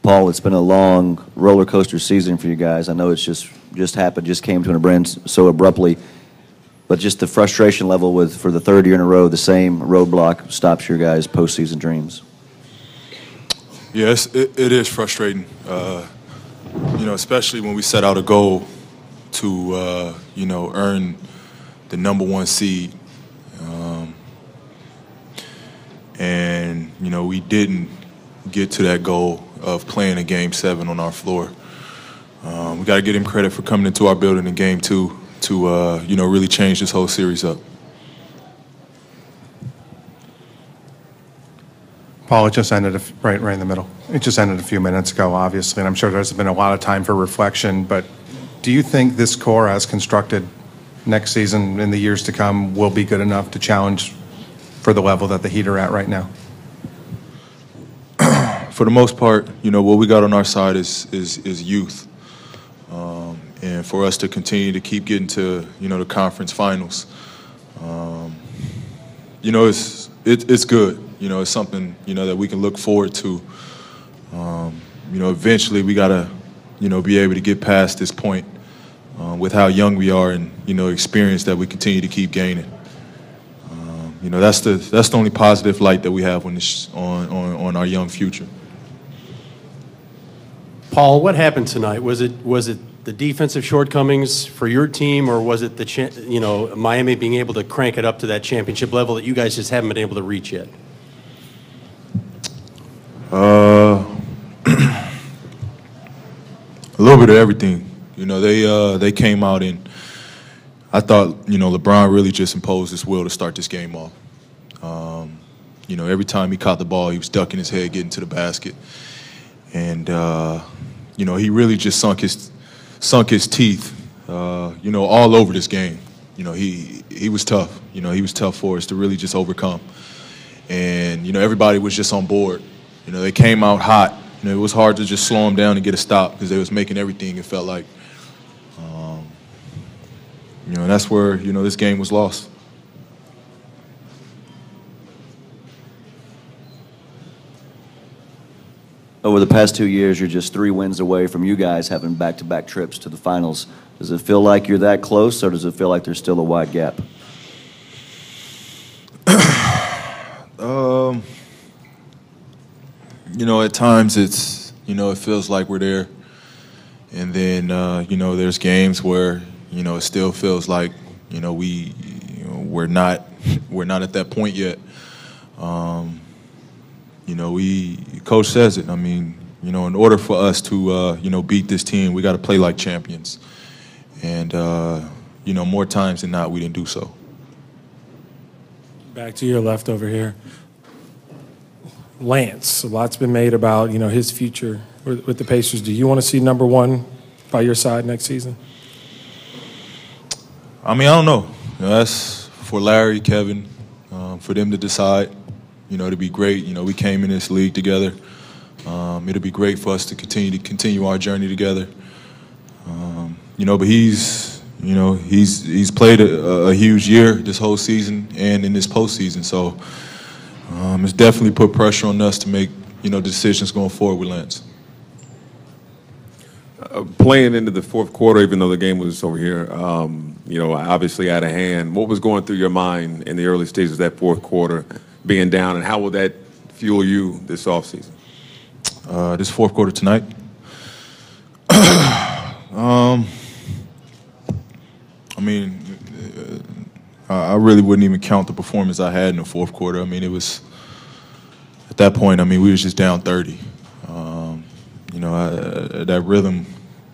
Paul, it's been a long roller coaster season for you guys. I know it's just happened, just came to an end so abruptly. But just the frustration level for the third year in a row, the same roadblock stops your guys' postseason dreams. Yes, it is frustrating. Especially when we set out a goal to, earn the #1 seed. And we didn't get to that goal of playing a Game 7 on our floor. We got to give him credit for coming into our building in Game 2 to, really change this whole series up. Paul, it just ended right in the middle. It just ended a few minutes ago, obviously, and I'm sure there's been a lot of time for reflection, but do you think this core, as constructed next season in the years to come, will be good enough to challenge for the level that the Heat are at right now? For the most part, what we got on our side is youth. And for us to continue to keep getting to, the conference finals, it's good. It's something, that we can look forward to. Eventually we got to, be able to get past this point with how young we are and, experience that we continue to keep gaining. That's the only positive light that we have on our young future. Paul, what happened tonight? Was it the defensive shortcomings for your team, or was it Miami being able to crank it up to that championship level that you guys just haven't been able to reach yet? A little bit of everything. They came out and I thought, LeBron really just imposed his will to start this game off. Every time he caught the ball, he was ducking his head, getting to the basket. And, he really just sunk his teeth, all over this game. He was tough. He was tough for us to really just overcome. And, everybody was just on board. They came out hot. It was hard to just slow them down and get a stop because they was making everything, it felt like. That's where, this game was lost. Over the past 2 years, you're just 3 wins away from you guys having back-to-back trips to the finals. Does it feel like you're that close, or does it feel like there's still a wide gap? At times it's, it feels like we're there. And then, there's games where, it still feels like, we're not at that point yet. Coach says it. I mean, in order for us to, beat this team, we got to play like champions. And, more times than not, we didn't do so. Back to your left over here. Lance, a lot's been made about, his future with the Pacers. Do you want to see #1 by your side next season? I mean, I don't know. That's for Larry, Kevin, for them to decide. It'd be great. We came in this league together. It'd be great for us to continue our journey together. But he's played a huge year this whole season and in this postseason. So it's definitely put pressure on us to make, decisions going forward with Lance. Playing into the fourth quarter, even though the game was over here, obviously out of hand, what was going through your mind in the early stages of that fourth quarter, being down, and how will that fuel you this offseason? This fourth quarter tonight? I really wouldn't even count the performance I had in the fourth quarter. I mean, it was, at that point, we was just down 30. That rhythm,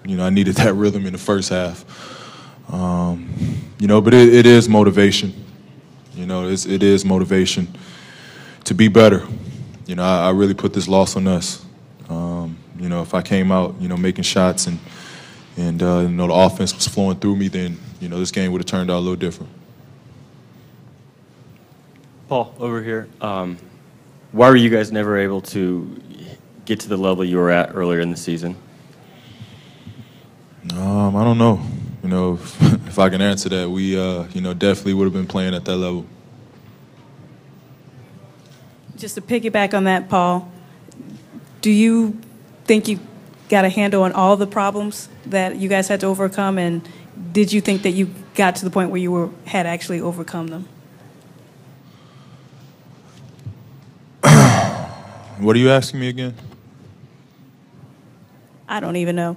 I needed that rhythm in the first half. But it is motivation. It is motivation to be better. I really put this loss on us. If I came out, making shots and the offense was flowing through me, then, this game would have turned out a little different. Paul, over here. Why were you guys never able to get to the level you were at earlier in the season? I don't know. If I can answer that, we, definitely would have been playing at that level. Just to piggyback on that, Paul, do you think you got a handle on all the problems that you guys had to overcome, and did you think that you got to the point where you had actually overcome them? What are you asking me again? I don't even know.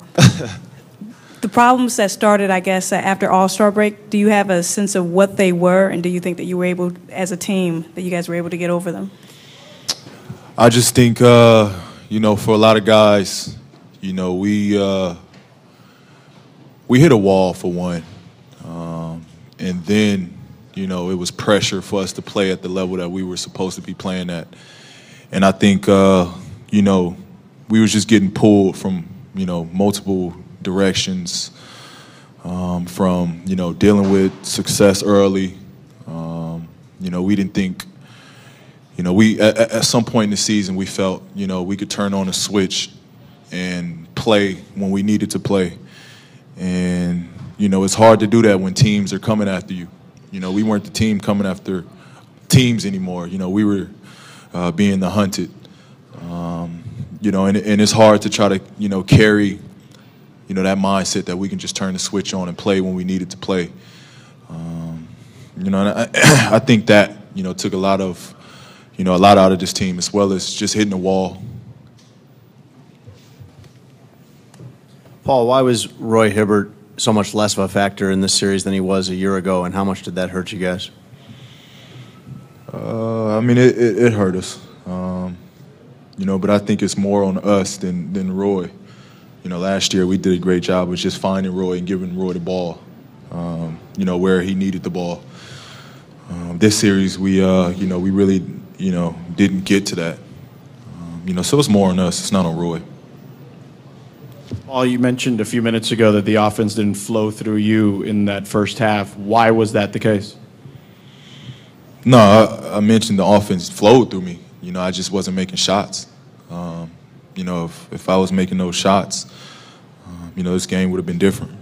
The problems that started, I guess, after All-Star break, do you have a sense of what they were, and do you think that you were able, as a team, that you guys were able to get over them? I just think, you know, for a lot of guys, you know, we hit a wall for one, and then, you know, it was pressure for us to play at the level that we were supposed to be playing at. And I think, you know, we was just getting pulled from, you know, multiple directions, from, you know, dealing with success early. You know, we didn't think, you know, at some point in the season, we felt, you know, we could turn on a switch and play when we needed to play. And, you know, it's hard to do that when teams are coming after you. You know, we weren't the team coming after teams anymore. You know, we were being the hunted. You know, and it's hard to try to, you know, carry, you know, that mindset that we can just turn the switch on and play when we needed to play. You know, and I think that, you know, took a lot out of this team, as well as just hitting the wall. Paul, why was Roy Hibbert so much less of a factor in this series than he was a year ago, and how much did that hurt you guys? I mean, it hurt us. You know, but I think it's more on us than Roy. You know, last year we did a great job of just finding Roy and giving Roy the ball, you know, where he needed the ball. This series, you know, we really, you know, didn't get to that. You know, so it's more on us. It's not on Roy. Paul, you mentioned a few minutes ago that the offense didn't flow through you in that first half. Why was that the case? No, I mentioned the offense flowed through me. You know, I just wasn't making shots. You know, if I was making those shots, you know, this game would have been different.